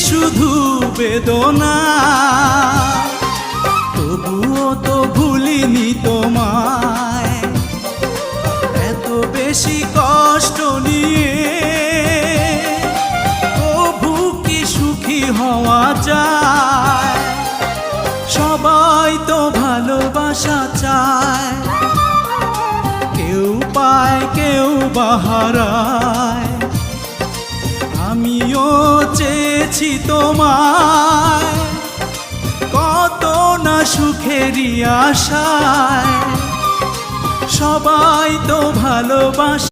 শুধু বেদনা, তবুও তো ভুলিনি তোমায়। এত বেশি কষ্ট নিয়ে তবু কি সুখী হওয়া যায়? সবাই তো ভালোবাসা চায়, কেউ পায় কেউ বাহারায়। আমিও চেয়েছি তোমায়, কত না সুখেরই আশায়। সবাই তো ভালোবাসে।